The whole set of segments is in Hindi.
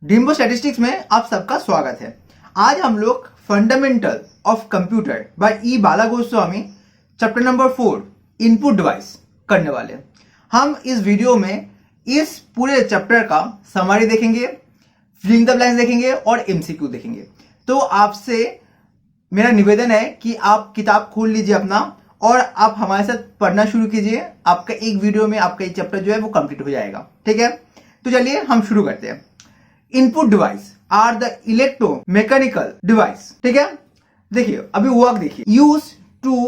ड्रीमबो स्टैटिस्टिक्स में आप सबका स्वागत है। आज हम लोग fundamental of computer by E Bala Goswami chapter number 4 input device करने वाले हैं। हम इस वीडियो में इस पूरे चैप्टर का समरी देखेंगे, फिलिंग द ब्लैंक्स देखेंगे और एमसीक्यू देखेंगे। तो आपसे मेरा निवेदन है कि आप किताब खोल लीजिए अपना और आप हमारे साथ पढ़ना शुरू कीजिए। आपका एक वीडियो में आपका एक चैप्टर जो है वो कंप्लीट हो जाएगा। ठीक है, तो चलिए हम शुरू करते हैं। Input device are the electromechanical device. ठीक है, देखिए अभी वर्क देखिए। Use to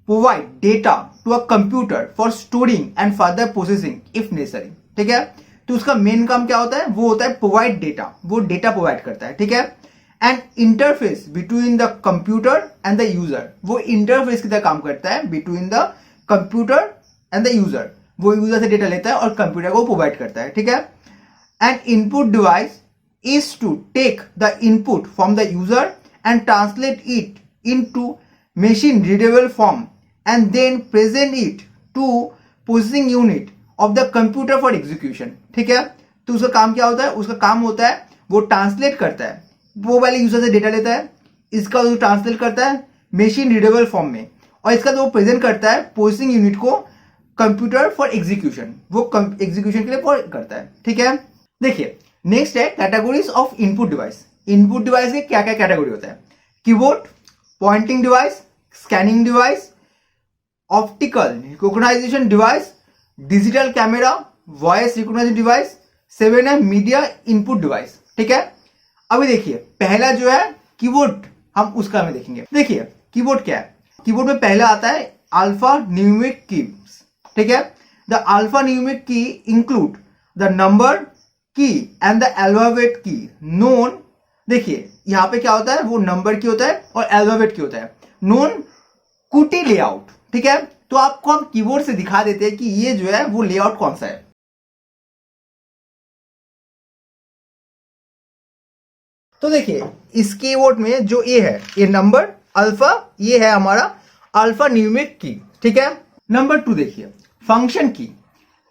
provide data to a computer for storing and further processing if necessary. ठीक है, तो उसका मेन काम क्या होता है? वो होता है प्रोवाइड डेटा, वो डेटा प्रोवाइड करता है। ठीक है, and interface between the computer and the user, वो इंटरफेस की तरह काम करता है between the computer and the user. वो यूजर से डेटा लेता है और कंप्यूटर को प्रोवाइड करता है। ठीक है, N input device is to take the input from the user and translate it into machine readable form and then present it to processing unit of the computer for execution। ठीक है, तो उसका काम क्या होता है? उसका काम होता है वो ट्रांसलेट करता है, वो वाले यूजर से डेटा लेता है, इसका वो ट्रांसलेट करता है मशीन रीडेबल फॉर्म में और इसका वो प्रेजेंट करता है प्रोसेसिंग यूनिट को कंप्यूटर फॉर एग्जीक्यूशन, वो एग्जीक्यूशन के लिए करता है। ठीक है, देखिए नेक्स्ट है categories of input device. Input device के क्या क्या कैटेगरी होता है? Keyboard, pointing device, scanning device, optical recognization device, digital camera, voice recognization device, 7 है मीडिया इनपुट डिवाइस। ठीक है, अभी देखिए पहला जो है कीबोर्ड, हम उसका में देखेंगे। देखिए कीबोर्ड क्या है? कीबोर्ड में पहला आता है अल्फा न्यूमेरिक कीज। ठीक है, द अल्फा न्यूमेरिक की इंक्लूड द नंबर की एंड द अल्फाबेट की नोन। देखिए यहां पे क्या होता है? वो नंबर की होता है और अल्फाबेट की होता है। नोन कुटी लेआउट। ठीक है, तो आपको हम कीबोर्ड से दिखा देते हैं कि ये जो है वो लेआउट कौन सा है। तो देखिए इस कीबोर्ड में जो ए है, ये नंबर अल्फा, ये है हमारा अल्फा न्यूमेरिक की। ठीक है, नंबर 2 देखिए फंक्शन की,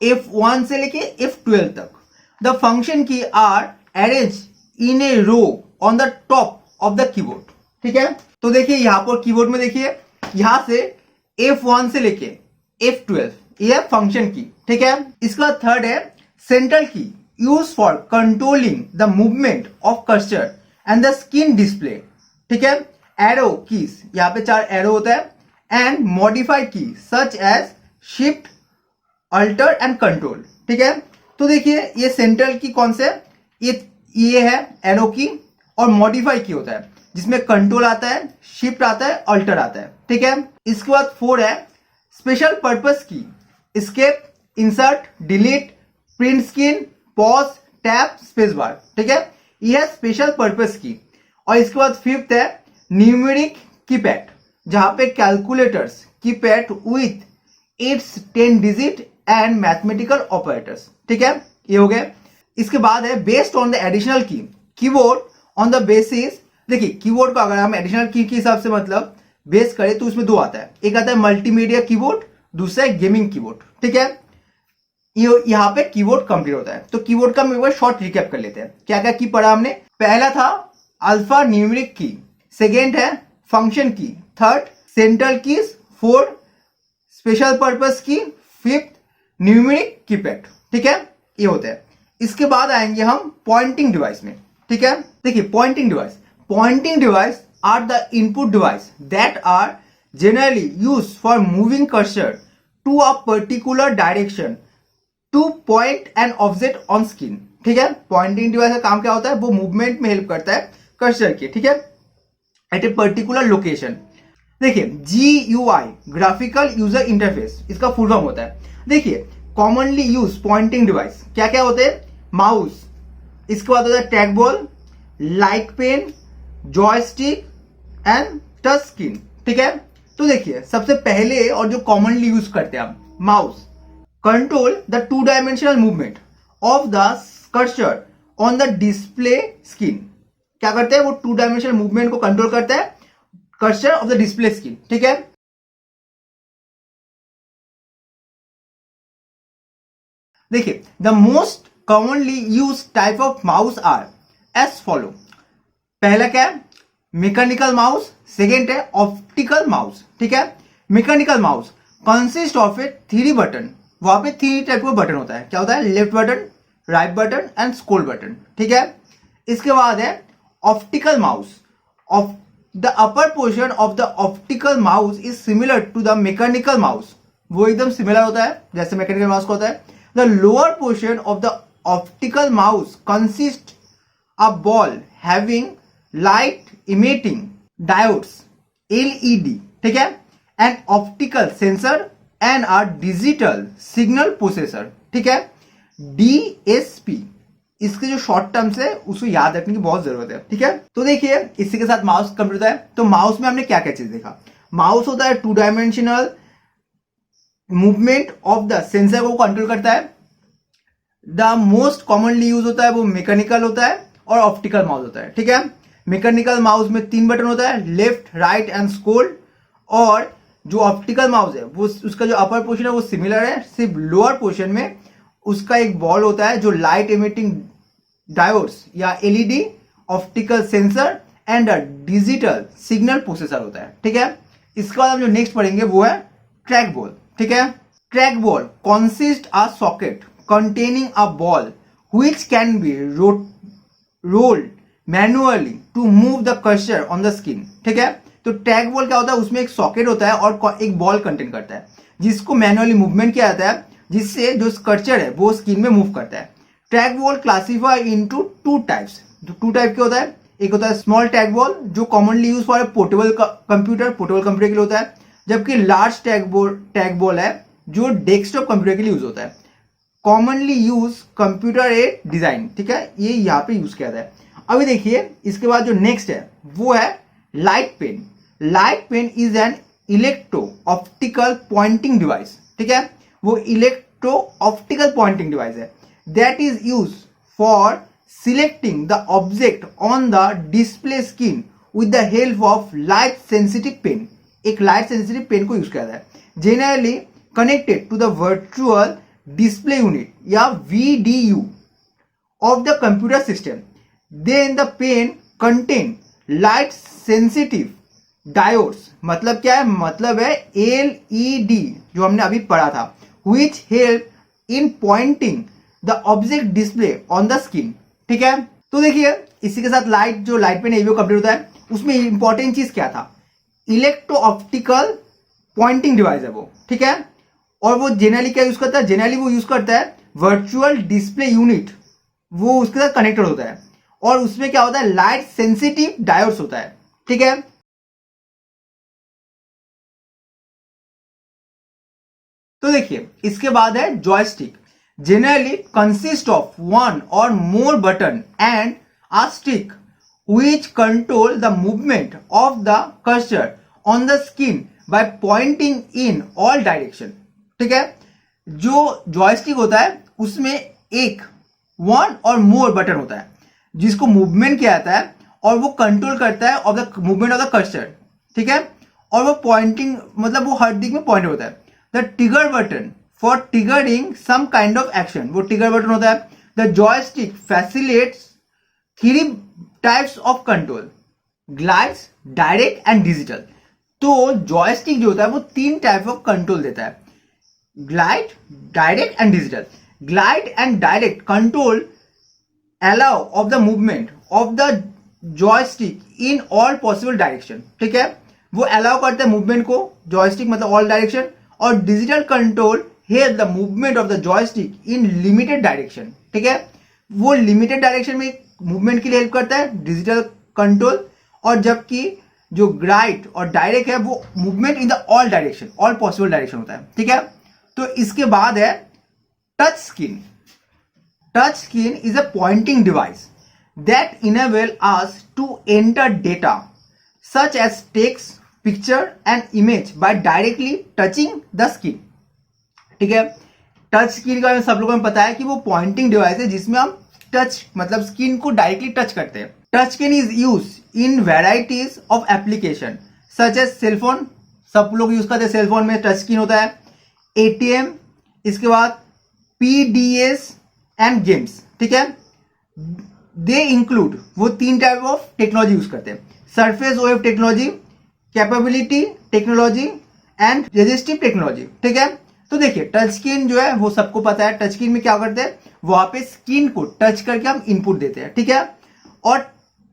F1 से लेके F12 तक। The function key are arranged in a row on the top of the keyboard। ठीक है, तो देखिए यहां पर कीबोर्ड में देखिए यहां से F1 से लेके F12 ये है फंक्शन की। ठीक है, इसका थर्ड है सेंट्रल की, use for controlling the movement of cursor and the screen display. ठीक है, एरो कीज, यहां पे 4 एरो होता है and modify key such as shift, alter and control. ठीक है, तो देखिए ये सेंट्रल की कौन से, ये है एरो की और मॉडिफाई की होता है जिसमें कंट्रोल आता है, शिफ्ट आता है, अल्टर आता है। ठीक है, इसके बाद 4 है स्पेशल पर्पस की, escape, insert, delete, print screen, pause, tab, space bar. ठीक है, ये है स्पेशल पर्पस की। और इसके बाद 5th है न्यूमेरिक कीपैड, जहां पे calculators keypad with its 10 digit and mathematical operators. ठीक है, ये हो गए। इसके बाद है बेस्ड ऑन द एडिशनल की, कीबोर्ड ऑन द बेसिस। देखिए कीबोर्ड को अगर हम एडिशनल की के हिसाब से मतलब बेस करें तो उसमें 2 आता है, एक आता है मल्टीमीडिया कीबोर्ड, दूसरा है गेमिंग कीबोर्ड। ठीक है, यहां पे कीबोर्ड कंप्लीट होता है। तो कीबोर्ड का मैं शॉर्ट रिकैप कर लेते हैं, क्या क्या की पढ़ा हमने। पहला था अल्फा न्यूमेरिक की, सेकेंड है फंक्शन की, third central keys, 4 special purpose की, 5th न्यूमेरिक कीपैड। ठीक है, ये होता है। इसके बाद आएंगे हम पॉइंटिंग डिवाइस में। ठीक है, देखिए pointing device are the input device that are generally use for moving cursor to a particular direction to point an object on screen. ठीक है, पॉइंटिंग डिवाइस का काम क्या होता है? वो मूवमेंट में हेल्प करता है कर्सर के। ठीक है, एट ए पर्टिकुलर लोकेशन। देखिए GUI ग्राफिकल यूजर इंटरफेस, इसका फुल फॉर्म होता है। देखिए कॉमनली यूज पॉइंटिंग डिवाइस क्या क्या होते हैं? माउस, इसके बाद होता है track ball, light pen, joystick and touch screen. ठीक है, तो देखिए सबसे पहले और जो कॉमनली यूज करते हैं हम, mouse control the 2 dimensional movement of the cursor on the display screen. क्या करते हैं? वो 2 डायमेंशनल मूवमेंट को कंट्रोल करता है cursor of the display screen. ठीक है, देखिए the most commonly used type of mouse are as follow. पहला क्या है, मैकेनिकल माउस, सेकेंड है ऑप्टिकल माउस। ठीक है, mechanical mouse consist of a 3 button. वहां पे 3 टाइप का बटन होता है। क्या होता है, left button, right button and scroll button. ठीक है, इसके बाद है optical mouse. Of the upper portion of the optical mouse is similar to the mechanical mouse. वो एकदम सिमिलर होता है जैसे मैकेनिकल माउस का होता है। The lower portion of the optical mouse consist a ball having light emitting diodes, LED। ठीक है, an optical sensor and a digital signal processor. ठीक है, DSP इसके जो शॉर्ट टर्म्स है उसको याद रखने की बहुत जरूरत है। ठीक है, तो देखिए इसी के साथ माउस कंप्लीट होता है। तो माउस में हमने क्या क्या चीज देखा। माउस होता है 2 dimensional, movement of the sensor को कंट्रोल करता है। द मोस्ट कॉमनली यूज होता है वो मैकेनिकल होता है और ऑप्टिकल माउस होता है। ठीक है, मैकेनिकल माउस में 3 बटन होता है, लेफ्ट, राइट एंड स्क्रॉल। और जो ऑप्टिकल माउस है वो उसका जो अपर पोर्शन है वो सिमिलर है, सिर्फ लोअर पोर्शन में उसका एक बॉल होता है जो लाइट इमिटिंग डायोड्स या LED, optical sensor and digital signal processor होता है। ठीक है, इसके बाद हम जो नेक्स्ट पढ़ेंगे वो है ट्रैक बॉल। ठीक है, track ball consist a socket containing a ball which can be rolled manually to move the cursor on the screen। ठीक है, तो ट्रैक बॉल क्या होता है, उसमें एक सॉकेट होता है और एक बॉल कंटेन करता है जिसको मैनुअली मूवमेंट किया जाता है, जिससे जो कर्सर है वो स्क्रीन में मूव करता है। Track ball classify into 2 types. जो 2 टाइप के होता है, एक होता है स्मॉल ट्रैक बॉल जो commonly use for portable computer के लिए होता है, जबकि लार्ज ट्रैक बॉल है जो डेस्कटॉप कंप्यूटर के लिए यूज होता है। Commonly use computer aid design. ठीक है, ये यहाँ पे यूज किया जाता है। अभी देखिए इसके बाद जो नेक्स्ट है वो है light pen. Light pen is an electro optical pointing device. ठीक है, वो इलेक्ट्रो ऑप्टिकल पॉइंटिंग डिवाइस है that is use for selecting the object on the display screen with the help of light sensitive pen. एक लाइट सेंसिटिव पेन को यूज किया जाता है, generally connected to the virtual display unit या VDU of the computer system. Then the pen contain light sensitive diodes। मतलब क्या है, मतलब है LED जो हमने अभी पढ़ा था, which help in pointing the object display on the screen। ठीक है, तो देखिए इसी के साथ जो लाइट पेन एवीओ कंप्लीट होता है, उसमें इंपॉर्टेंट चीज क्या था, इलेक्ट्रो ऑप्टिकल पॉइंटिंग डिवाइस है वो। ठीक है, और वो जेनरली क्या यूज करता है, जेनरली वो यूज करता है वर्चुअल डिस्प्ले यूनिट, वो उसके साथ कनेक्टेड होता है और उसमें क्या होता है, लाइट सेंसिटिव डायोड्स होता है। ठीक है, तो देखिए इसके बाद है जॉयस्टिक। जेनरली कंसिस्ट ऑफ 1 और मोर button and a stick which control the movement of the cursor on the screen by pointing in all direction। ठीक है, जो जॉयस्टिक होता है उसमें एक 1 और मोर बटन होता है जिसको मूवमेंट किया जाता है और वो कंट्रोल करता है of the movement of the cursor. ठीक है, और वो पॉइंटिंग मतलब वो हर दिख में पॉइंट होता है। The trigger button for triggering some kind of action, वो ट्रिगर बटन होता है। The joystick facilitates 3 types of control, glides, direct and digital. तो जॉयस्टिक जो होता है वो 3 टाइप ऑफ कंट्रोल देता है, glide, direct and digital. Glide and direct control allow of the movement of the joystick in all possible direction. ठीक है, वो अलाउ करता है मूवमेंट को, जॉयस्टिक मतलब ऑल डायरेक्शन। और digital control help the movement of the joystick in limited direction. ठीक है, वो लिमिटेड डायरेक्शन में मूवमेंट के लिए हेल्प करता है डिजिटल कंट्रोल, और जबकि जो ग्लाइड और डायरेक्ट है वो movement in the all direction, all possible direction होता है। ठीक है, तो इसके बाद है touch screen. Touch screen is a pointing device that enable us to enter data such as text, picture and image by directly touching the screen. ठीक है, टच स्क्रीन का सब लोगों को पता है कि वो पॉइंटिंग डिवाइस है जिसमें हम टच मतलब स्क्रीन को डायरेक्टली टच करते हैं। Touch screen is use in varieties of application such as cellphone, सब लोग यूज करते हैं, सेलफोन में टच स्क्रीन होता है। ATM, इसके बाद PDS एंड गेम्स। ठीक है, दे इंक्लूड, वो 3 टाइप ऑफ टेक्नोलॉजी यूज करते हैं, surface of technology, capability technology and resistive technology. ठीक है, तो देखिए टच स्क्रीन जो है वो सबको पता है, टच स्क्रीन में क्या करते हैं, वहां पे स्क्रीन को टच करके हम इनपुट देते हैं। ठीक है, और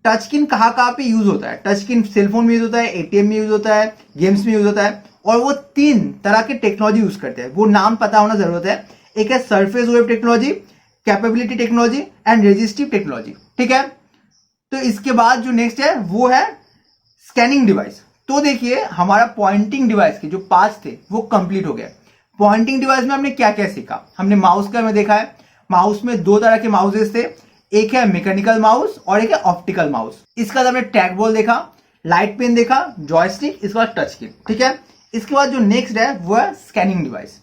टच स्क्रीन कहाँ कहाँ पे यूज होता है, टच स्क्रीन सेलफोन में यूज होता है, एटीएम में यूज होता है, गेम्स में यूज होता है, और वो 3 तरह के टेक्नोलॉजी यूज करते हैं, वो नाम पता होना जरूरत है। एक है surface wave technology, capability technology and resistive technology. ठीक है, तो इसके बाद जो नेक्स्ट है वो है स्कैनिंग डिवाइस। तो देखिए हमारा पॉइंटिंग डिवाइस के जो 5 थे वो कंप्लीट हो गए। पॉइंटिंग डिवाइस में हमने क्या क्या सीखा, हमने माउस का में देखा है, माउस में 2 तरह के माउसेस थे, एक है मैकेनिकल माउस और एक है ऑप्टिकल माउस। इसके बाद हमने ट्रैक बॉल देखा, लाइट पेन देखा, जॉयस्टिक, इसके बाद टच स्क्रीन। ठीक है, इसके बाद जो नेक्स्ट है वो है स्कैनिंग डिवाइस।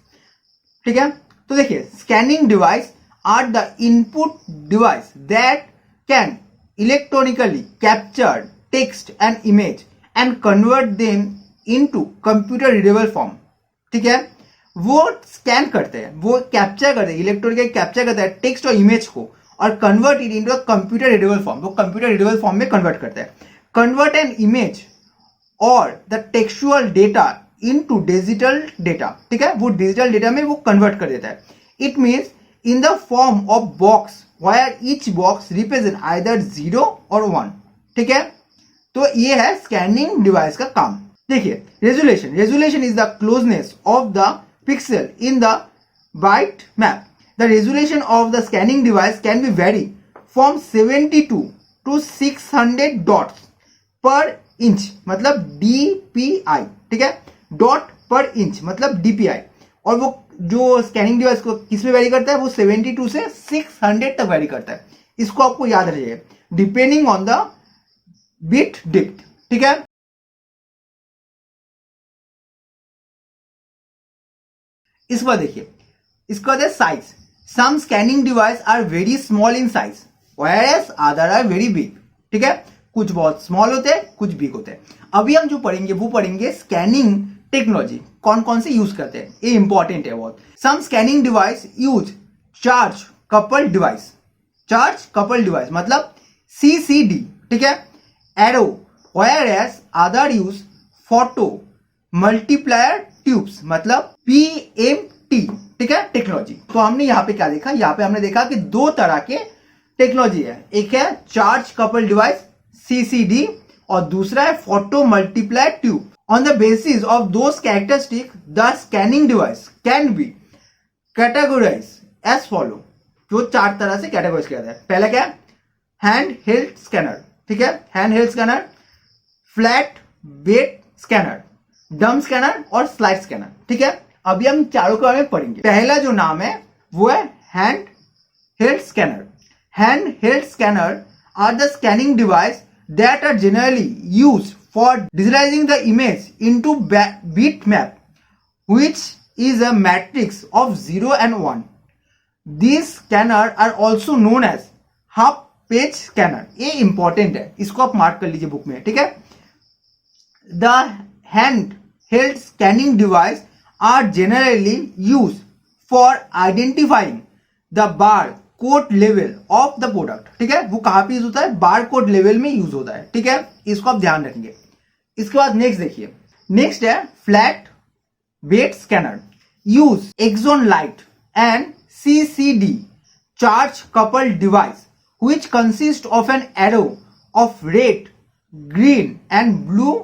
ठीक है, तो देखिए scanning device are the input device that can electronically capture text and image and convert them into computer readable form. ठीक है, वो स्कैन करते हैं, वो कैप्चर करते हैं, इलेक्ट्रॉनिकली कैप्चर करते हैं टेक्स्ट और इमेज को और convert it into computer readable form, वो कंप्यूटर रीडेबल फॉर्म में कन्वर्ट करते हैं। कन्वर्ट एन इमेज और the textual data into digital data. ठीक है, वो डिजिटल डेटा में वो कन्वर्ट कर देता है। It means in the form of box where each box represent either 0 और 1। ठीक है, तो ये है स्कैनिंग डिवाइस का काम। देखिए resolution, resolution is the closeness of the pixel in the bit map. The resolution of the scanning device can be vary from 72 to 600 dots per inch, मतलब DPI। ठीक है, डॉट पर इंच मतलब DPI। और वो जो स्कैनिंग डिवाइस को किस में वेरी करता है, वो 72 से 600 तक वेरी करता है। इसको आपको याद रखिएगा, depending on the bit depth. ठीक है, इस बार देखिए, इसका बाद है size. Some scanning device are very small in size, whereas other are very big। ठीक है, कुछ बहुत स्मॉल होते हैं, कुछ बिग होते हैं। अभी हम जो पढ़ेंगे वो पढ़ेंगे स्कैनिंग टेक्नोलॉजी कौन कौन से यूज करते हैं, ये इंपॉर्टेंट है बहुत। Some scanning device use charge couple device. Charge couple device मतलब CCD। ठीक है, एरो, whereas other use photo multiplier tubes मतलब PMT। ठीक है, टेक्नोलॉजी। तो हमने यहाँ पे क्या देखा, यहाँ पे हमने देखा कि 2 तरह के टेक्नोलॉजी है, एक है चार्ज कपल डिवाइस CCD और दूसरा है photo multiply tube. On the basis of those characteristic the scanning device can be categorise as follow. जो 4 तरह से कैटेगराइज किया जाता है। पहला क्या है, हैंड हेल्ड स्कैनर। ठीक है, hand held scanner, flat bed scanner, डम स्कैनर और स्लाइड स्कैनर। ठीक है, अभी हम चारों के बारे में पढ़ेंगे। पहला जो नाम है वो है hand held scanner. Hand held scanner are the scanning device that are generally used for digitizing the image into bit map which is a matrix of 0 and 1। This scanner are also known as half page scanner. ये इंपॉर्टेंट है, इसको आप मार्क कर लीजिए बुक में। ठीक है, the hand held scanning device are generally used for identifying the barcode level of the product। ठीक है, वो कहां पे यूज होता है, बारकोड लेवल में यूज होता है। ठीक है, इसको आप ध्यान रखेंगे। इसके बाद नेक्स्ट देखिए, नेक्स्ट है flat bed scanner. Use xenon light and CCD charge couple device which consist of an arrow of red, green and blue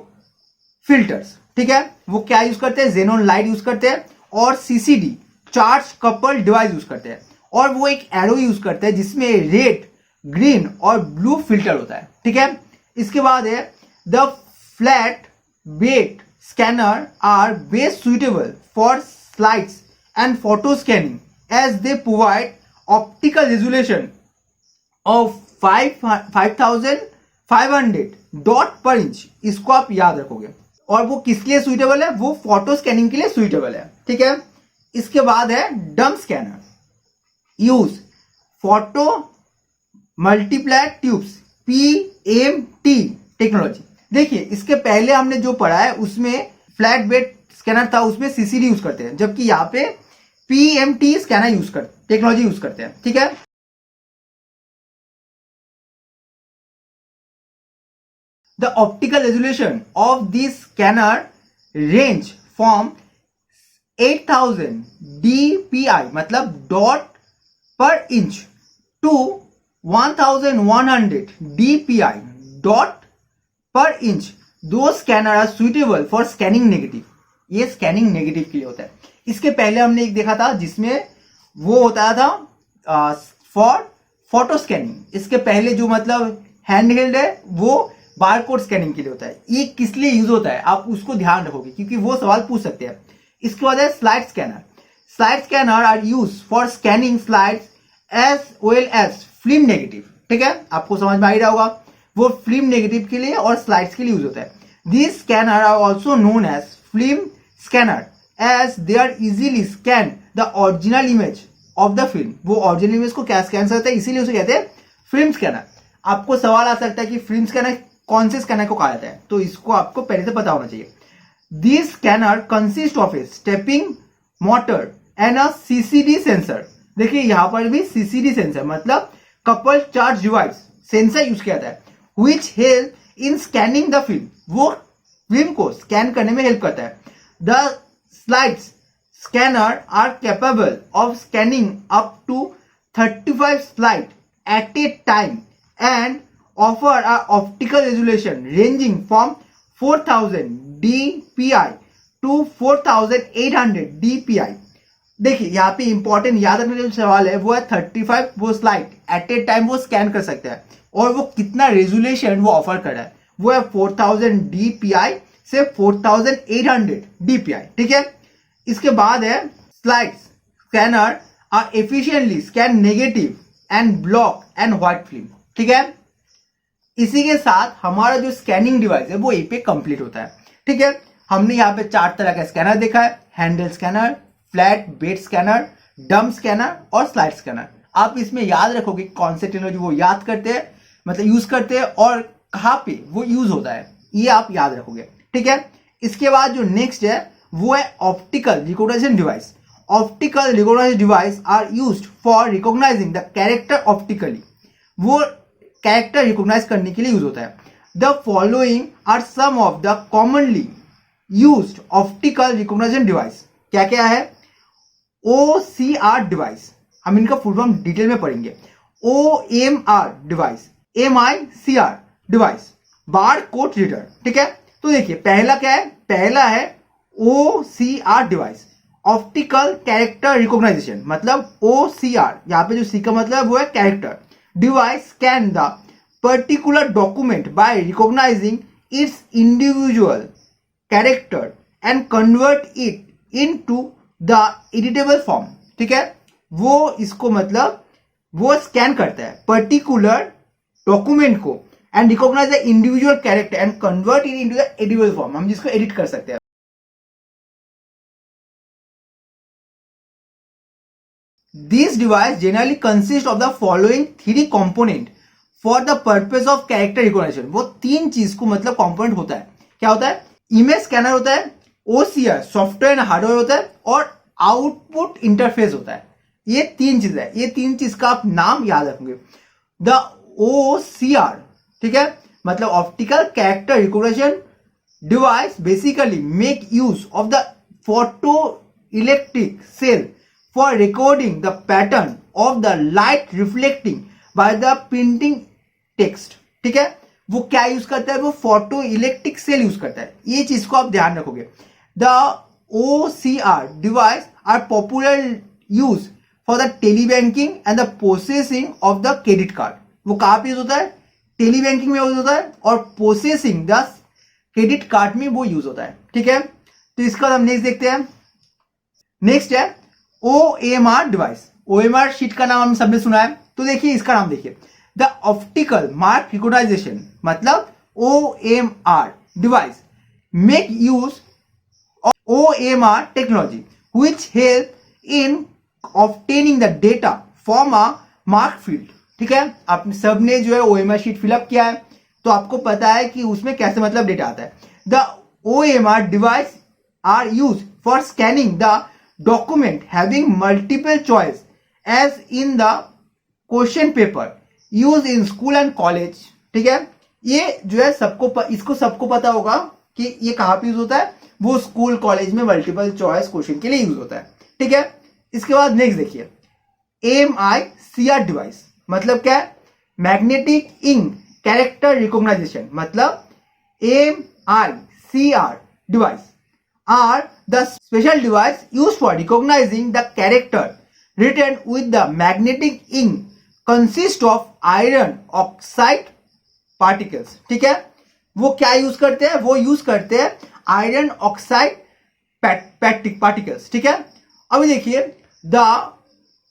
filters। ठीक है, वो क्या यूज करते हैं, जेनोन लाइट यूज करते हैं और CCD charge couple device use करते हैं, और वो एक एरो यूज करते हैं जिसमें रेड, ग्रीन और ब्लू फिल्टर होता है। ठीक है, इसके बाद है the flat bed scanner are best suitable for slides and photo scanning as they provide optical resolution of 5500 dot per inch. इसको आप याद रखोगे। और वो किस लिए सुइटेबल है, वो फोटो स्कैनिंग के लिए सुइटेबल है। ठीक है, इसके बाद है drum scanner. Use photo multiply tubes PMT technology. देखिए इसके पहले हमने जो पढ़ा है उसमें फ्लैट बेड स्कैनर था, उसमें CCD यूज करते हैं, जबकि यहाँ पे PMT स्कैनर यूज करते टेक्नोलॉजी यूज करते हैं। ठीक है, the optical resolution of this scanner range from 8000 dpi मतलब dot per inch to 1100 dpi dot per inch. दो scanner are suitable for scanning negative. ये स्कैनिंग नेगेटिव के लिए होता है. इसके पहले हमने एक देखा था जिसमें वो होता था फॉर फोटो स्कैनिंग. इसके पहले जो मतलब हैंड हेल्ड है वो बारकोड स्कैनिंग के लिए होता है. ये किस लिए यूज होता है आप उसको ध्यान रखोगे क्योंकि वो सवाल पूछ सकते हैं. इसके बाद है slide scanner. Slide scanner are use for scanning slides as well as film negative. ठीक है, आपको समझ में आ ही रहा होगा. वो फिल्म नेगेटिव के लिए और स्लाइड्स के लिए यूज होता है. This scanner are also known as film scanner as they are easily scan the original image of the film. वो ओरिजिनल इमेज को क्या स्कैन करते हैं इसीलिए उसे कहते हैं फिल्म स्कैनर. आपको सवाल आ सकता है कि फिल्म स्कैनर कौन से स्कैनर को कहा जाता है, तो इसको आपको पहले से पता होना चाहिए. This scanner consist of a stepping motor and a CCD sensor. देखिए यहां पर भी सीसीडी सेंसर मतलब couple charge device sensor use किया जाता है which help in scanning the film. वो फिल्म को स्कैन करने में हेल्प करता है. The slides scanner are capable of scanning up to 35 slide at a time and offer a optical resolution ranging from 4000 dpi to 4800 dpi. देखिए यहाँ पे इंपॉर्टेंट याद रखने जो सवाल है वो है 35 वो स्लाइड एट ए टाइम वो स्कैन कर सकते हैं और वो कितना रेजोल्यूशन वो ऑफर कर रहा है वो है 4000 dpi से 4800 dpi. ठीक है, इसके बाद है slide scanner are efficiently scan negative and black and white film. ठीक है, इसी के साथ हमारा जो स्कैनिंग डिवाइस है वो यहीं पे कंप्लीट होता है. ठीक है, हमने यहाँ पे 4 तरह का स्कैनर देखा है. Handle scanner, flat bed scanner, डम स्कैनर और स्लाइड स्कैनर. आप इसमें याद रखोगे कौन से टेक्नोलॉजी वो याद करते हैं मतलब यूज करते हैं और कहाँ पे वो यूज होता है ये आप याद रखोगे. ठीक है, इसके बाद जो नेक्स्ट है वो है optical recognition device. Optical recognition device are used for recognising the character optically. वो कैरेक्टर रिकॉग्नाइज करने के लिए यूज होता है. The following are some of the commonly used optical recognition device. क्या क्या है? OCR डिवाइस, हम इनका फुल फॉर्म डिटेल में पढ़ेंगे. OMR डिवाइस, MICR डिवाइस, बार कोड रीडर. ठीक है, तो देखिए पहला क्या है? पहला है OCR device, optical character recognisation. मतलब OCR यहाँ पे जो C का मतलब वो है character. Device scan the particular document by recognising its individual character and convert it into the editable form. ठीक है, वो इसको मतलब वो स्कैन करता है पर्टिकुलर डॉक्यूमेंट को and recognise the individual character and convert it into the editable form. हम जिसको एडिट कर सकते हैं. This device generally consists of the following 3 component for the purpose of character recognition. वो 3 चीज को मतलब कंपोनेंट होता है. क्या होता है? इमेज स्कैनर होता है, OCR सॉफ्टवेयर एंड हार्डवेयर होता है और आउटपुट इंटरफेस होता है. ये 3 चीज है. ये 3 चीज का आप नाम याद रखेंगे. द OCR, ठीक है, मतलब optical character recognition device basically make use of the photo electric cell for recording the pattern of the light reflecting by the printing text. ठीक है, वो क्या यूज करता है? वो फोटो इलेक्ट्रिक सेल यूज करता है. ये चीज को आप ध्यान रखोगे. The OCR device are popular use for the telebanking and the processing of the credit card. वो कहाँ पे यूज होता है? टेलीबैंकिंग में यूज होता है और प्रोसेसिंग द क्रेडिट कार्ड में वो यूज होता है. ठीक है, तो इसका हम नेक्स्ट देखते हैं. नेक्स्ट है OMR डिवाइस. OMR शीट का नाम हम सबने सुना है, तो देखिए इसका नाम देखिए. द ऑप्टिकल मार्क रिकॉग्नाइजेशन मतलब OMR device make use of OMR technology which help in obtaining the data from a mark field. ठीक है, आप सबने जो है OMR शीट फिलअप किया है तो आपको पता है कि उसमें कैसे मतलब डेटा आता है. The OMR device are use for scanning the document having multiple choice as in the question paper used in school and college. ठीक है, ये जो है इसको सबको पता होगा कि ये कहाँ पे यूज होता है, वो स्कूल कॉलेज में मल्टीपल चॉइस क्वेश्चन के लिए यूज होता है, ठीक है। इसके बाद नेक्स्ट देखिए, AMI-CR डिवाइस मतलब क्या है, मैग्नेटिक इंक कैरेक्टर रिकॉग्नाइजेशन, मतलब AMI-CR device are the special device used for recognizing the character written with the magnetic ink consist of iron oxide particles, ठीक है। वो क्या यूज करते हैं, वो यूज करते हैं आयरन ऑक्साइड पार्टिकल्स, ठीक है। अभी देखिए, the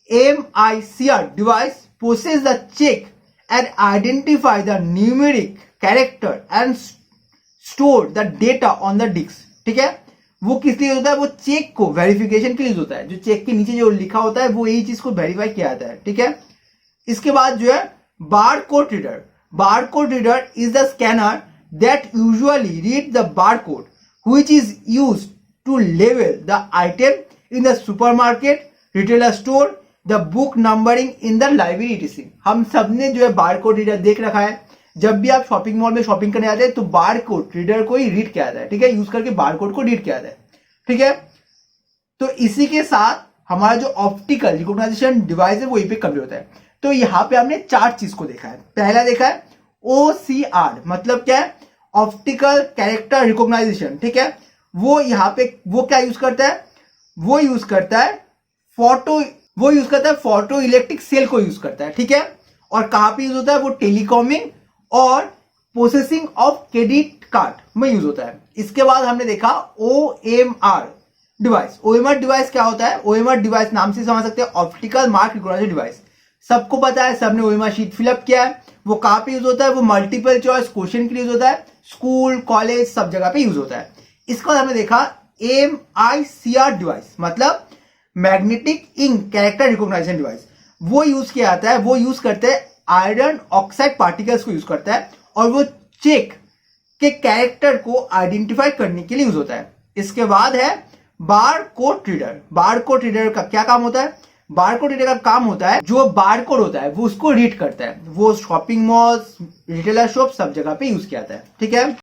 AMI-CR device possesses the check and identify the numeric character and store the data on the disk, ठीक है। वो किस लिए होता है, वो चेक को वेरिफिकेशन के लिए होता है, जो चेक के नीचे जो लिखा होता है वो यही चीज को वेरीफाई किया जाता है, ठीक है। इसके बाद जो है bar code reader, bar code reader is the scanner that usually read the bar code which is used to level the item in the supermarket, retailer store, the book numbering in the library etc। हम सबने जो है बार कोड रीडर देख रखा है, जब भी आप शॉपिंग मॉल में शॉपिंग करने जाते हैं तो बार कोड रीडर को ही रीड किया जाता है, ठीक है, यूज करके बार कोड को रीड किया जाता है, ठीक है। तो इसी के साथ हमारा जो ऑप्टिकल रिकॉग्नाइजेशन डिवाइस है वो यहीं पे कंप्लीट होता है। तो यहाँ पे हमने 4 चीज को देखा है। पहला देखा है OCR मतलब क्या है, ऑप्टिकल कैरेक्टर रिकॉग्नाइजेशन, ठीक है। वो यहाँ पे वो क्या यूज करता है, वो यूज करता है फोटो इलेक्ट्रिक सेल को यूज करता है, ठीक है। और कहां पे यूज होता है, वो टेलीकॉमिंग और प्रोसेसिंग ऑफ क्रेडिट कार्ड में यूज होता है। इसके बाद हमने देखा OMR डिवाइस। OMR डिवाइस क्या होता है, OMR डिवाइस नाम से समझ सकते हैं, ऑप्टिकल मार्क रिकॉग्निशन डिवाइस। सबको पता है, सबने OMR शीट फिलअप किया है। वो कहां पे यूज होता है, वो मल्टीपल चॉइस क्वेश्चन के लिए यूज होता है, स्कूल कॉलेज सब जगह पे यूज होता है। इसके बाद हमने देखा AMI-CR डिवाइस मतलब magnetic ink character recognisation device. वो यूज किया जाता है, वो यूज करते हैं आयरन ऑक्साइड पार्टिकल्स को यूज करता है और वो चेक के कैरेक्टर को आइडेंटिफाई करने के लिए यूज होता है। इसके बाद है bar code reader. Bar code reader का क्या काम होता है, बार कोड रीडर का काम होता है जो बार कोड होता है वो उसको रीड करता है। वो शॉपिंग मॉल्स, रिटेलर शॉप सब जगह पे यूज किया जाता है, ठीक है।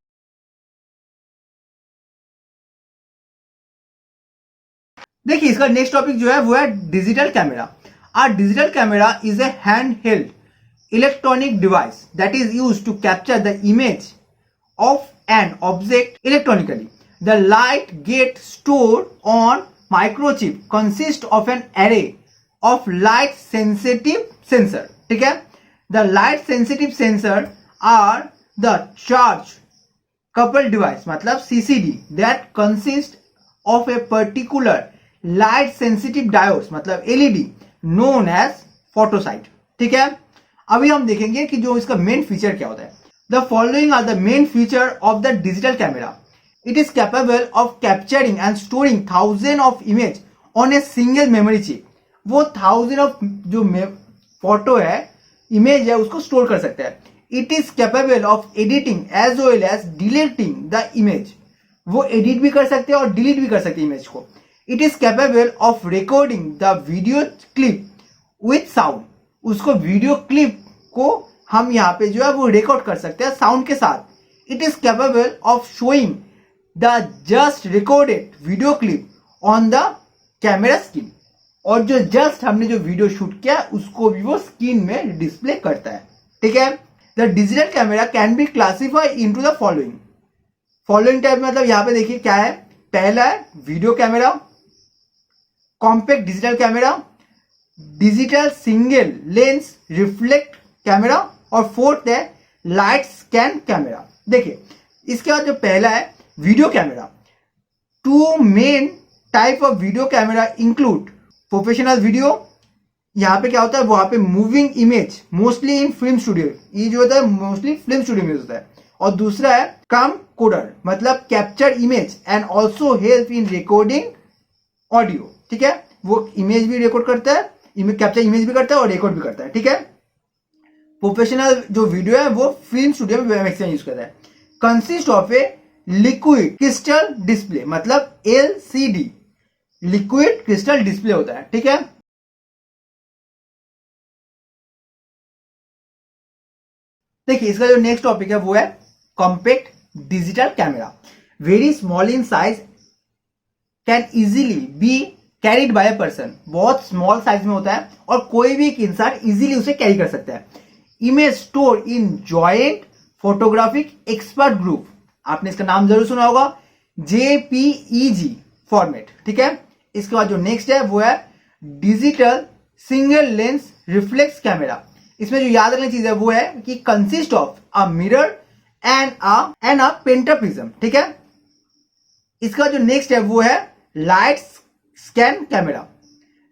देखिए इसका नेक्स्ट टॉपिक जो है वो है digital camera. A digital camera is a handheld electronic device that is used to capture the image of an object electronically. The light gate stored on microchip consists of an array of light sensitive sensor, ठीक है। The light sensitive sensor are the charge coupled device मतलब CCD that consist of a particular light sensitive diodes मतलब LED known as photosite, ठीक है। अभी हम देखेंगे कि जो इसका मेन फीचर क्या होता है। The following are the main feature of the digital camera. It is capable of capturing and storing 1000 of image on a single memory chip. वो 1000 ऑफ जो फोटो है, इमेज है, उसको स्टोर कर सकता है। It is capable of editing as well as deleting the image. वो एडिट भी कर सकते हैं और डिलीट भी कर सकते हैं इमेज को। It is capable of recording the video clip with sound. उसको वीडियो क्लिप को हम यहाँ पे जो है वो रिकॉर्ड कर सकते हैं साउंड के साथ। It is capable of showing the just recorded video clip on the camera screen. और जो जस्ट हमने जो वीडियो शूट किया उसको भी वो स्क्रीन में डिस्प्ले करता है, ठीक है। The digital camera can be classified into the following type मतलब यहाँ पे देखिए क्या है। पहला है video camera, compact digital camera, digital single lens reflect camera और फोर्थ है लाइट स्कैन कैमरा। देखिए इसके बाद जो पहला है video camera. 2 main type of video camera include professional video. यहाँ पे क्या होता है, वहां पे moving image mostly in film studio, ये जो होता है मोस्टली फिल्म स्टूडियो में होता है। और दूसरा है कम कोडर मतलब capture image and also help in recording audio, ठीक है। वो इमेज भी रिकॉर्ड करता है, कैप्चर इमेज भी करता है और रिकॉर्ड भी करता है, ठीक है। प्रोफेशनल जो वीडियो है वो फिल्म स्टूडियो में मैक्सिमम यूज करता है। Consist of a liquid crystal display मतलब LCD, लिक्विड क्रिस्टल डिस्प्ले होता है, ठीक है। देखिए इसका जो नेक्स्ट टॉपिक है वो है compact digital camera, very small in size, can easily be carried by a person, बहुत स्मॉल साइज में होता है और कोई भी एक इंसान इजीली उसे कैरी कर सकता है। Image store in joint photographic expert group, आपने इसका नाम जरूर सुना होगा, JPEG फॉर्मेट, ठीक है। इसके बाद जो नेक्स्ट है वो है digital single lens reflex camera. इसमें जो याद रखने चीज है वो है कि consist of a mirror and a painter prism, ठीक है। इसका जो नेक्स्ट है वो है light scan camera.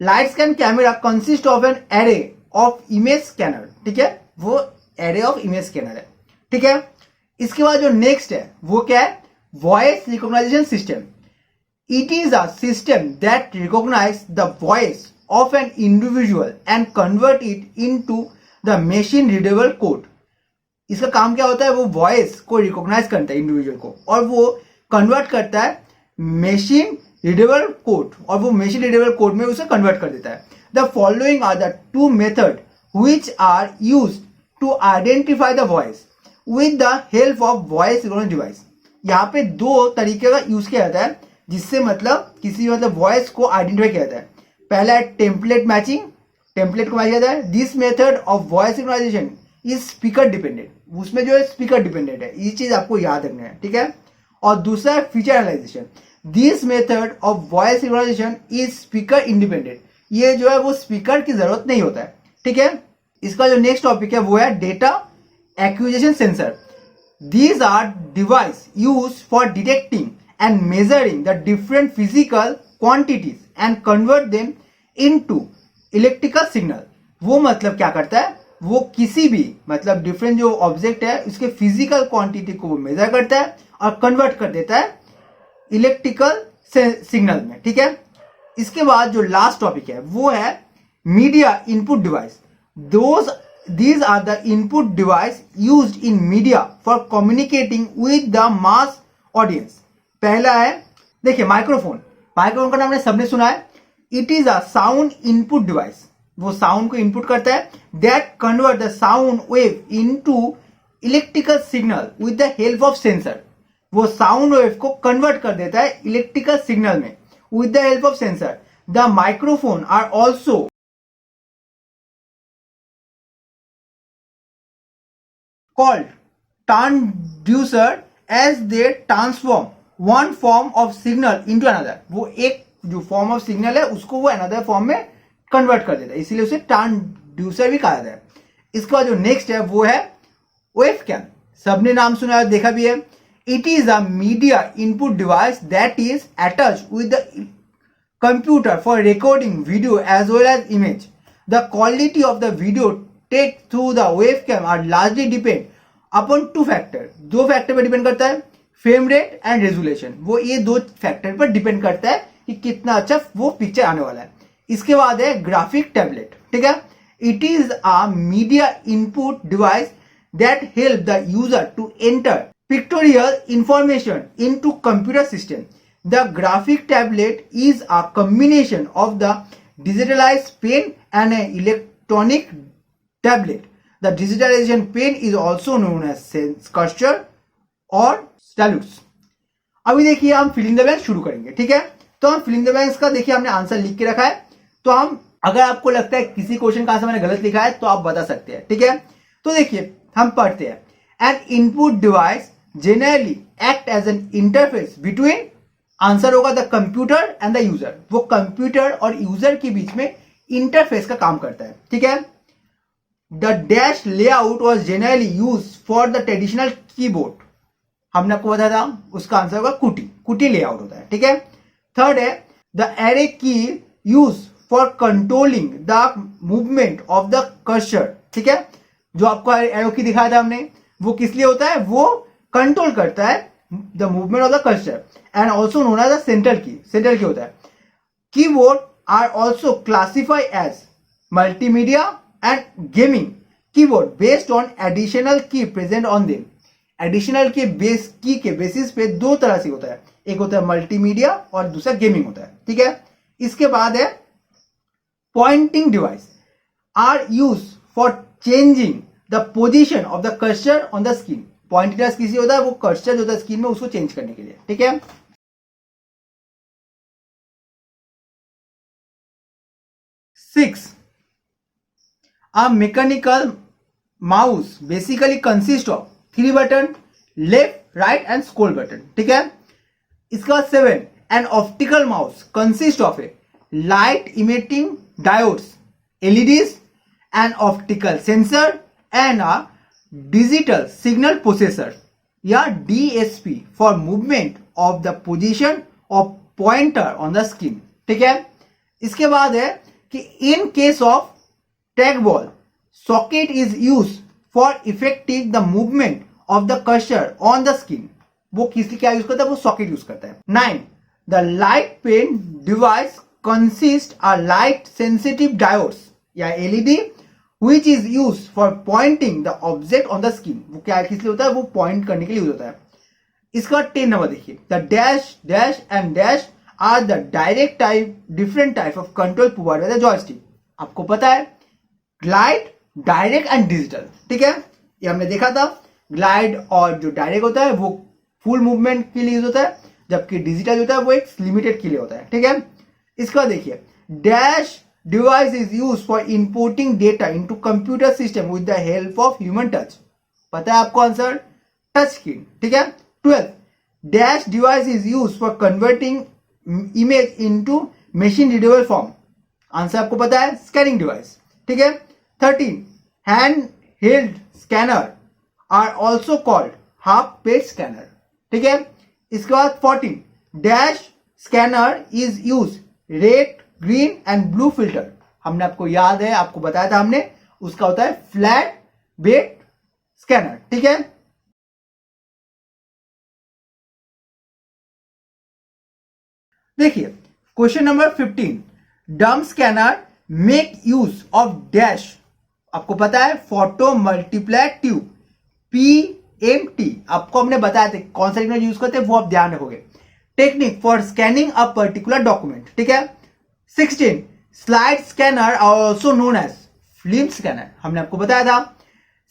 Light scan camera consist of an array of image scanner, ठीक है, वो एरे ऑफ इमेज स्कैनर है, ठीक है। इसके बाद जो नेक्स्ट है वो क्या है, voice recognisation system. It is a system that recognise the voice of an individual and convert it into the machine readable code. इसका काम क्या होता है, वो वॉइस को रिकॉग्नाइज करता है इंडिविजुअल को और वो कन्वर्ट करता है मशीन रीडेबल कोड, और वो मशीन रीडेबल कोड में उसे कन्वर्ट कर देता है। The following are the two method which are used to identify the voice with the help of voice recognition device. यहाँ पे दो तरीके का यूज किया जाता है जिससे मतलब किसी वॉइस को आइडेंटिफाई किया जाता है। पहला है टेम्पलेट मैचिंग, टेम्पलेट को मैच किया जाता है। This method of voice recognition is speaker dependent, उसमें जो है स्पीकर डिपेंडेंट है, ये चीज आपको याद रखना है, ठीक है। और दूसरा है feature analysation. This method of voice recognition is speaker independent, ये जो है वो स्पीकर की जरूरत नहीं होता है, ठीक है। इसका जो नेक्स्ट टॉपिक है वो है data acquisition sensor. These are devices used for detecting and measuring the different physical quantities and convert them into electrical signal। वो मतलब क्या करता है, वो किसी भी मतलब डिफरेंट जो ऑब्जेक्ट है उसके फिजिकल क्वांटिटी को वो मेजर करता है और कन्वर्ट कर देता है इलेक्ट्रिकल सिग्नल में, ठीक है। इसके बाद जो लास्ट टॉपिक है वो है media input device. These are the input device used in media for communicating with the mass audience। पहला है देखिए माइक्रोफोन, माइक्रोफोन का नाम हमने सबने सुना है। It is a sound input device, वो साउंड को इनपुट करता है। That convert the sound wave into electrical signal with the help of sensor, वो साउंड वेव को कन्वर्ट कर देता है इलेक्ट्रिकल सिग्नल में with the help of sensor. The microphone are also called transducer as they transform one form of signal into another। वो एक जो फॉर्म ऑफ सिग्नल है उसको वो अनदर फॉर्म में कन्वर्ट कर देता है, इसीलिए उसे ट्रांसड्यूसर भी कहा जाता है। इसके बाद जो नेक्स्ट है वो है वेव कैम, सबने नाम सुना है, देखा भी है। It is a media input device that is attached with the computer for recording video as well as image. The quality of the video take through the web cam are largely depend upon two factor, दो फैक्टर पर डिपेंड करता है, फ्रेम रेट एंड रेजोल्यूशन। वो ये दो फैक्टर पर डिपेंड करता है कि कितना अच्छा वो पिक्चर आने वाला है। इसके बाद है ग्राफिक टैबलेट, ठीक है। It is a media input device that help the user to enter pictorial information into computer system. The graphic tablet is a combination of the digitalised pen and a electronic tablet। The digitalization pen is also known as cursor और stylus। अभी देखिए हम फिलिंग द ब्लैंक्स शुरू करेंगे, ठीक है। तो हम फिलिंग द ब्लैंक्स का देखिए हमने आंसर लिख के रखा है, तो हम अगर आपको लगता है किसी क्वेश्चन का आंसर मैंने गलत लिखा है तो आप बता सकते हैं, ठीक है। तो देखिए हम पढ़ते हैं an input device generally act as an interface between, answer होगा the computer and the user. वो कंप्यूटर और यूजर के बीच में इंटरफेस का काम करता है, ठीक है। The dash layout was generally used for the traditional keyboard। हमने आपको बताया था, उसका आंसर होगा कुटी, कुटी लेआउट होता है, ठीक है। थर्ड है द एरे की use for controlling the movement of the cursor, ठीक है। जो आपको एरो की दिखाया था हमने, वो किस लिए होता है, वो कंट्रोल करता है the movement of the cursor and also known as the central key, central key होता है। Keyboard are also classified as multimedia and gaming keyboard based on additional key present on them। Additional के बेस की के बेसिस पे दो तरह से होता है, एक होता है मल्टीमीडिया और दूसरा गेमिंग होता है, ठीक है। इसके बाद है pointing device are use for changing the position of the cursor on the screen. Pointer touch किसी होता है, वो कर्सर जो होता है स्क्रीन में उसको चेंज करने के लिए, ठीक है। 6, a mechanical mouse basically consists of 3 button, left, right and scroll button, ठीक है। इसका 7, an optical mouse consists of a light emitting diodes, LEDs, an optical sensor and a digital signal processor या DSP for movement of the position of pointer on the screen, ठीक है। इसके बाद है कि in case of trackball, socket is used for effecting the movement of the cursor on the screen। वो किसलिए क्या यूज करता है, वो सॉकेट यूज करता है। 9, the light pen device consist a light sensitive diodes या LED which is used for pointing the object on the screen। वो क्या किस लिए होता है, वो पॉइंट करने के लिए यूज होता है। इसका 10 नंबर देखिए, the dash, dash and dash are the direct type different type of control provide by the joystick. आपको पता है ग्लाइड, डायरेक्ट एंड डिजिटल, ठीक है। ये हमने देखा था, ग्लाइड और जो डायरेक्ट होता है वो फुल मूवमेंट के लिए यूज होता है, जबकि डिजिटल होता है वो एक लिमिटेड के लिए होता है, ठीक है। इसका देखिए, dash device is use for inputting data into computer system with the help of human touch. पता है आपको आंसर, टच स्क्रीन, ठीक है। 12, dash device is use for converting image into machine readable form. Answer आपको पता है, स्कैनिंग डिवाइस, ठीक है। 13, hand held scanner are also called half page scanner, ठीक है। इसके बाद 14, dash scanner is use red, green and blue filter. हमने आपको याद है, आपको बताया था हमने, उसका होता है फ्लैट बेड स्कैनर, ठीक है। देखिए क्वेश्चन नंबर 15, डम scanner make use of dash. आपको पता है फोटो मल्टीप्लाई ट्यूब, PMT। आपको हमने बताया था कौन सा टेक्नोलॉजी यूज करते हैं, वो आप ध्यान रखोगे। Technique for scanning a particular document, ठीक है। 16, slide scanner are also known as film scanner, हमने आपको बताया था।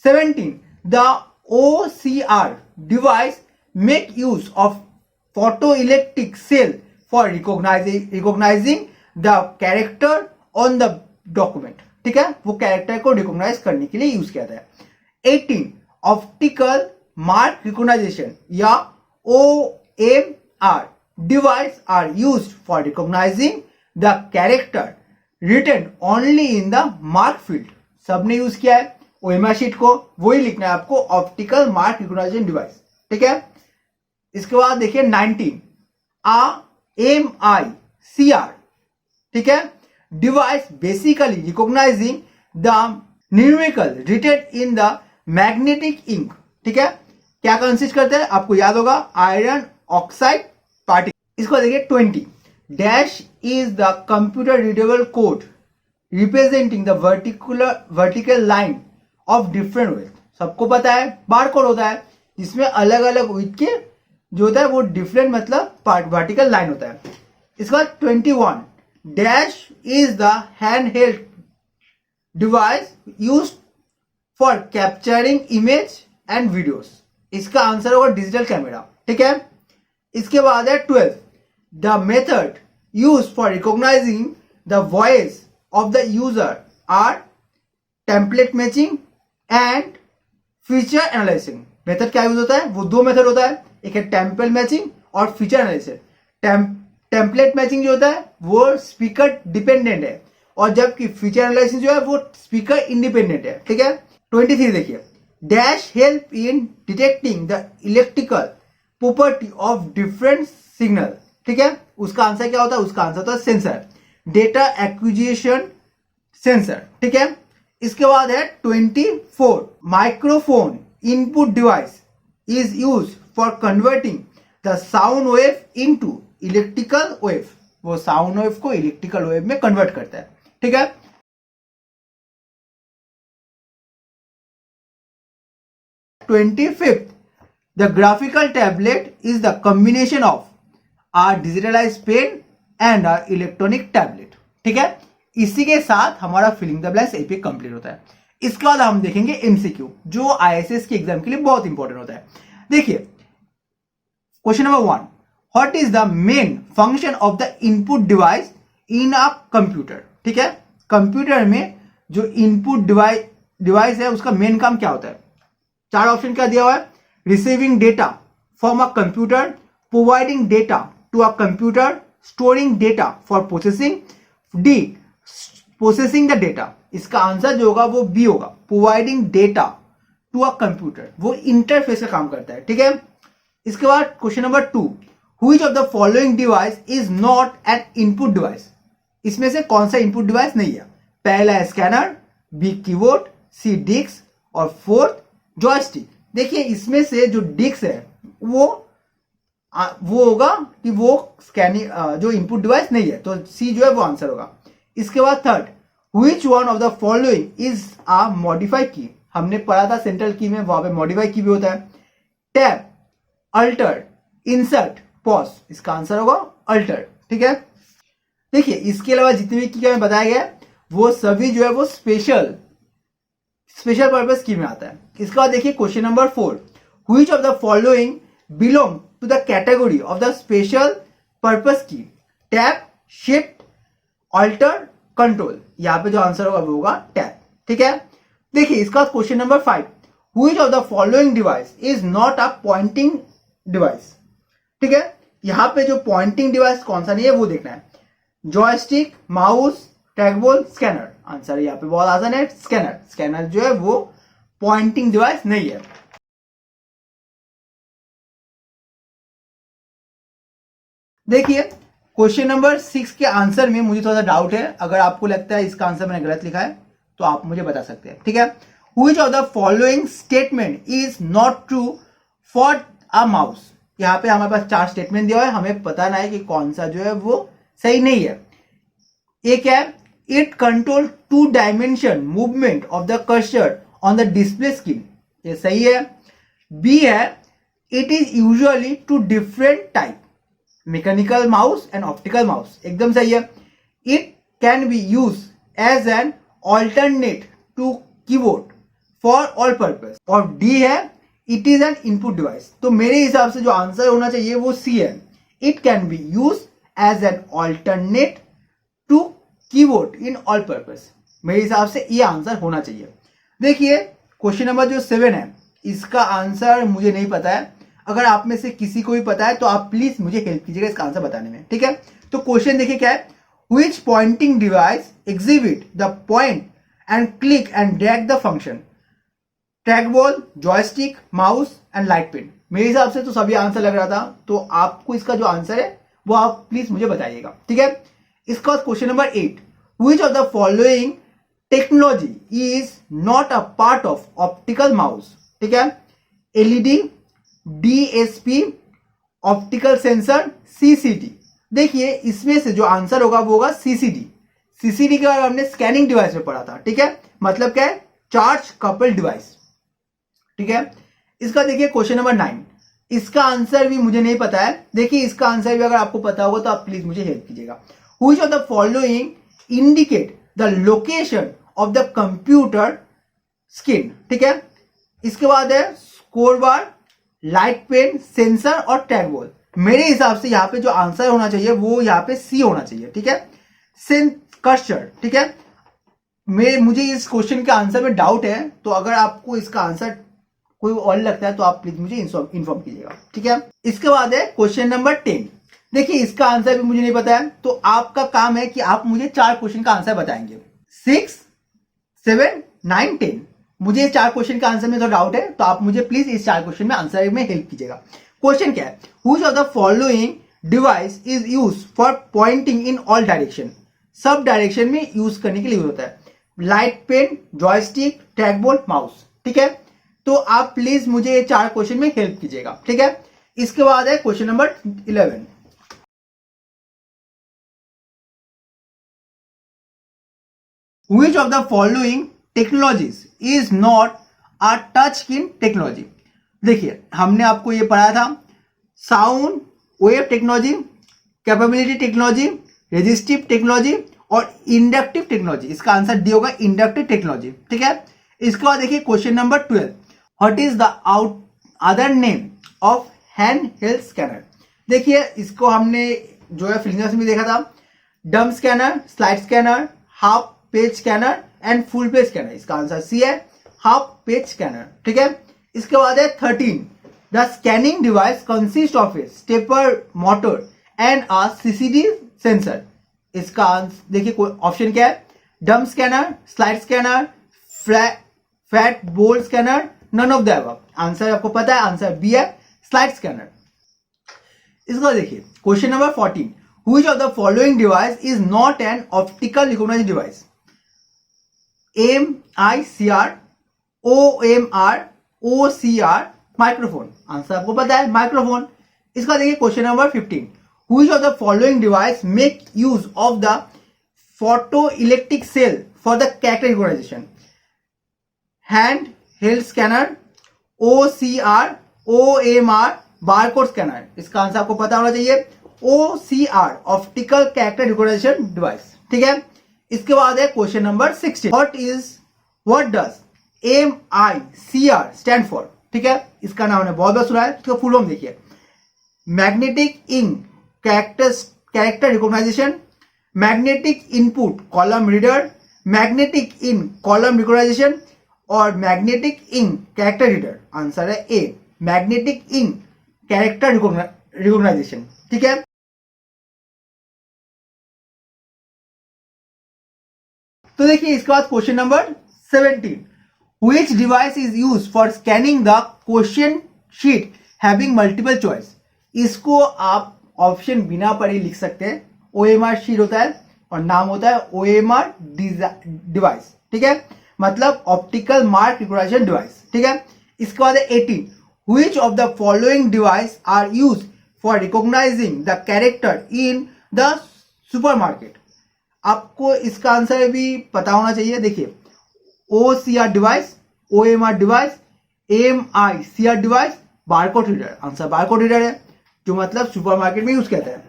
17, the OCR device make use of photo electric cell for recognising the character on the document, ठीक है। वो कैरेक्टर को रिकॉग्नाइज करने के लिए यूज किया था। 18, ऑप्टिकल मार्क रिकॉग्नाइजेशन या OMR device are used for recognising the character written only in the mark field. सबने यूज किया है OMR शीट को, वही लिखना है आपको, ऑप्टिकल मार्क रिकॉग्नाइजेशन डिवाइस, ठीक है। इसके बाद देखिए 19, MICR, ठीक है, device basically recognising the numerical written in the magnetic ink, ठीक है। क्या कंसिस्ट करता है, आपको याद होगा, आयरन ऑक्साइड पार्टिकल। इसको देखिए 20, dash is the computer readable code representing the vertical line of different width. सबको पता है बारकोड होता है जिसमें अलग अलग विड्थ के जो होता है वो डिफरेंट मतलब वर्टिकल लाइन होता है। इसके बाद 21, dash is the hand held device use for capturing image and videos. इसका आंसर होगा डिजिटल कैमरा, ठीक है। इसके बाद है 12, the method use for recognising the voice of the user are template matching and feature analysis. Method क्या यूज होता है, वो दो मेथड होता है, एक है टेम्पल मैचिंग और फीचर एनालिसिस। टेम्पलेट मैचिंग जो होता है वो स्पीकर डिपेंडेंट है, और जबकि फीचर एनालिसिस जो है वो स्पीकर इंडिपेंडेंट है, ठीक है। 23 देखिए, dash help in detecting the electrical property of different signal, ठीक है। उसका आंसर क्या होता है, उसका आंसर होता है सेंसर, डेटा एक्विजिशन सेंसर, ठीक है। इसके बाद है 24, microphone input device is use for converting the sound wave into electrical wave. वो साउंड वेव को इलेक्ट्रिकल वेव में कन्वर्ट करता है, ठीक है। 25th, the graphical tablet is the combination of a digitalized pen and a electronic tablet, ठीक है। इसी के साथ हमारा फिलिंग द ब्लैंक्स एपी कंप्लीट होता है। इसके बाद हम देखेंगे एमसीक्यू, जो आईएएस के एग्जाम के लिए बहुत इंपॉर्टेंट होता है। देखिए question number 1, what is the main function of the input device in a computer. ठीक है, कंप्यूटर में जो इनपुट डिवाइस है उसका मेन काम क्या होता है। 4 ऑप्शन क्या दिया हुआ है, receiving data from a computer, providing data to a computer, storing data for processing, D processing the data. इसका आंसर जो होगा वो बी होगा, providing data to a computer, वो इंटरफेस का काम करता है। ठीक है, इसके बाद question number 2, which of the following device is not an input device. इसमें से कौन सा इनपुट डिवाइस नहीं है। पहला है स्कैनर, बी कीबोर्ड, सी डिस्क और फोर्थ जॉयस्टिक। देखिए इसमें से जो डिस्क है वो होगा कि वो स्कैनिंग जो इनपुट डिवाइस नहीं है, तो सी जो है वो आंसर होगा। इसके बाद third, which one of the following is a modify की। हमने पढ़ा था सेंट्रल की में, वहां पे मॉडिफाई की भी होता है। टैब, अल्टर, इंसर्ट, पॉज, इसका आंसर होगा अल्टर। ठीक है, देखिए इसके अलावा जितने भी की में बताया गया वो सभी जो है वो स्पेशल पर्पस की में आता है। इसके बाद देखिए question number 4, which of the following belong to the category of the special purpose key. Tab, shift, alter, control. यहां पे जो आंसर होगा वो होगा टैब। ठीक है, देखिए इसका बाद question number 5, which of the following device is not a pointing device. ठीक है, यहां पे जो पॉइंटिंग डिवाइस कौन सा नहीं है वो देखना है। Joystick, mouse, trackball, scanner. Answer यहाँ पे बहुत आसान है, स्कैनर। स्कैनर जो है वो पॉइंटिंग डिवाइस नहीं है। देखिए क्वेश्चन नंबर 6 के आंसर में मुझे थोड़ा सा डाउट है। अगर आपको लगता है इसका आंसर मैंने गलत लिखा है तो आप मुझे बता सकते हैं। ठीक है, which of the following statement is not true for a mouse. यहाँ पे हमारे पास 4 स्टेटमेंट दिया है, हमें पता ना है कि कौन सा जो है वो सही नहीं है। एक है, it control 2 dimension movement of the cursor on the display screen, ये सही है। बी है, it is usually two different type, mechanical mouse and optical mouse, एकदम सही है। It can be use as an alternate to keyboard for all purpose. और डी है, it is an input device. तो मेरे हिसाब से जो आंसर होना चाहिए वो सी है, it can be use as an alternate to keyboard in all purpose. मेरे हिसाब से ये आंसर होना चाहिए। देखिए क्वेश्चन नंबर जो 7 है इसका आंसर मुझे नहीं पता है। अगर आप में से किसी को भी पता है तो आप प्लीज मुझे हेल्प कीजिएगा इसका आंसर बताने में। ठीक है, तो क्वेश्चन देखिए क्या है, which pointing device exhibit the point and click and drag the function. Trackball, joystick, mouse and light pen. मेरे हिसाब से तो सभी आंसर लग रहा था, तो आपको इसका जो आंसर है वो आप प्लीज मुझे बताइएगा। ठीक है, इसका बाद question number 8, which of the following technology is not a part of optical mouse. ठीक है, LED, DSP, optical sensor, CCD. देखिए इसमें से जो आंसर होगा वो होगा सीसीडी। सीसीडी के बारे में हमने स्कैनिंग डिवाइस में पढ़ा था। ठीक है, मतलब क्या है, चार्ज कपल डिवाइस। ठीक है, इसका देखिए क्वेश्चन नंबर 9, इसका आंसर भी मुझे नहीं पता है। देखिए इसका आंसर भी अगर आपको पता होगा तो आप प्लीज मुझे हेल्प कीजिएगा। Which of the following indicate the location of the computer screen. ठीक है, इसके बाद है स्कोर बार, लाइट पेन, सेंसर और ट्रैकबॉल। मेरे हिसाब से यहाँ पे जो आंसर होना चाहिए वो यहाँ पे सी होना चाहिए। ठीक है, कर्सर। ठीक है, मुझे इस क्वेश्चन के आंसर में डाउट है, तो अगर आपको इसका आंसर कोई और लगता है तो आप प्लीज मुझे इन्फॉर्म कीजिएगा। ठीक है, इसके बाद है क्वेश्चन नंबर 10। देखिए इसका आंसर भी मुझे नहीं पता है, तो आपका काम है कि आप मुझे 4 क्वेश्चन का आंसर बताएंगे। 6, 7, 9, 10। मुझे 4 क्वेश्चन का आंसर में थोड़ा डाउट है, तो आप मुझे प्लीज इस 4 क्वेश्चन में आंसर में हेल्प कीजिएगा। क्वेश्चन क्या है, which of the following device is use for pointing in all direction. सब डायरेक्शन में यूज करने के लिए होता है। Light pen, joystick, trackball, mouse. ठीक है, तो आप प्लीज मुझे ये 4 क्वेश्चन में हेल्प कीजिएगा। ठीक है, इसके बाद है question number 11, which of the following technologies is not a touch screen technology. देखिए हमने आपको ये पढ़ा था, sound wave technology, capability technology, resistive technology और इंडक्टिव टेक्नोलॉजी। इसका आंसर डी होगा इंडक्टिव टेक्नोलॉजी। ठीक है, इसके बाद देखिए question number 12, what is the other name of hand held scanner. देखिए इसको हमने जो है फिलिंग्स में देखा था, डम scanner, slide scanner, half page scanner and full page scanner. इसका आंसर सी है, हाफ पेज स्कैनर। ठीक है, इसके बाद है 13, the scanning device consist of a stepper motor and a CCD sensor. इसका आंसर देखिए ऑप्शन क्या है, drum scanner, slide scanner, flatbed scanner, none of the above. Answer आपको पता है, आंसर बी है, स्लाइड स्कैनर। इसका देखिए question number 14, which of the following device is not an optical recognized device. MICR, OMR, OCR, microphone. Answer आपको पता है, माइक्रोफोन। इसका देखिए question number 15, which of the following device make use of the photo electric cell for the character recognization. Hand held scanner, OCR, OMR, barcode scanner. इसका आंसर आपको पता होना चाहिए, OCR, optical character recognition device. ठीक है, इसके बाद है question number 16, what does MICR stand for. ठीक है, इसका नाम हमने बहुत बार सुना है, इसका फुल फॉर्म देखिए, magnetic ink character recognition, magnetic input column reader, magnetic in column recognition और magnetic ink character reader. Answer है A, magnetic ink character recognition. ठीक है, तो देखिए इसके बाद question number 17, which device is used for scanning the question sheet having multiple choice. इसको आप ऑप्शन बिना पढ़े लिख सकते हैं। OMR शीट होता है और नाम होता है OMR डिवाइस। ठीक है, मतलब ऑप्टिकल मार्क रिकॉग्निशन डिवाइस। ठीक है, इसके बाद है 18, which of the following device are used for recognising the character in the supermarket. आपको इसका आंसर भी पता होना चाहिए। देखिए OCR device, OMR device, MICR device, barcode reader. Answer barcode reader है, जो मतलब सुपरमार्केट में यूज करते हैं।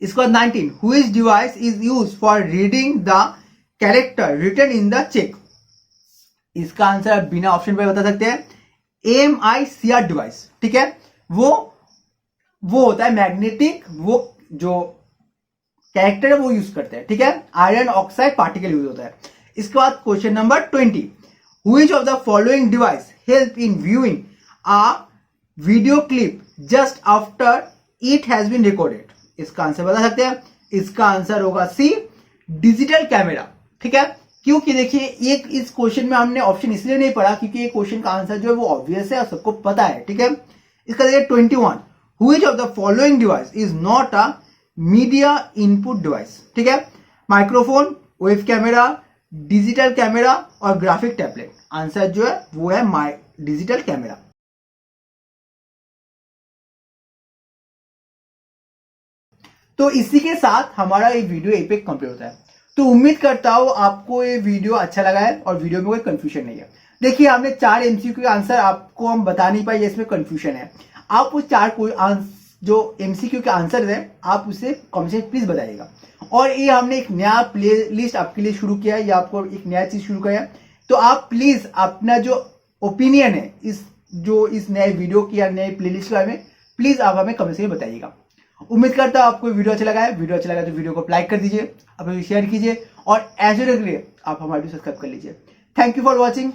इसके बाद 19, which device is used for reading the character written in the cheque. इसका आंसर बिना ऑप्शन पे बता सकते हैं, MICR डिवाइस। ठीक है, वो होता है मैग्नेटिक, वो जो कैरेक्टर है वो यूज करते हैं। ठीक है, आयरन ऑक्साइड पार्टिकल यूज होता है। इसके बाद question number 20, which of the following device help in viewing a video clip just after it has been recorded. इसका आंसर बता सकते हैं, इसका आंसर होगा सी, डिजिटल कैमरा। ठीक है, क्योंकि देखिए एक इस क्वेश्चन में हमने ऑप्शन इसलिए नहीं पढ़ा क्योंकि ये क्वेश्चन का आंसर जो है वो ऑब्वियस है और सबको पता है। ठीक है, इसका देखिए 21, which of the following device is not a media input device. ठीक है, microphone, web camera, digital camera और ग्राफिक टैबलेट। आंसर जो है वो है डिजिटल कैमरा। तो इसी के साथ हमारा ये वीडियो यहीं पे कंप्लीट होता है। तो उम्मीद करता हूं आपको ये वीडियो अच्छा लगा है और वीडियो में कोई कंफ्यूजन नहीं है। देखिए हमने 4 MCQ के आंसर आपको हम बता नहीं पाए, इसमें कंफ्यूजन है। आप उस 4 जो MCQ के आंसर है आप उसे कमेंट से प्लीज बताइएगा। और ये हमने एक नया प्ले लिस्ट आपके लिए शुरू किया है, या आपको एक नया चीज शुरू किया है, तो आप प्लीज अपना जो ओपिनियन है इस नए वीडियो की या नए प्ले लिस्ट के बारे में प्लीज आप हमें कमेंट से बताइएगा। उम्मीद करता हूं आपको वीडियो अच्छा लगा है। वीडियो अच्छा लगा तो वीडियो को लाइक कर दीजिए, अपने शेयर कीजिए और ऐसे के लिए आप हमारे सब्सक्राइब कर लीजिए। Thank you for watching.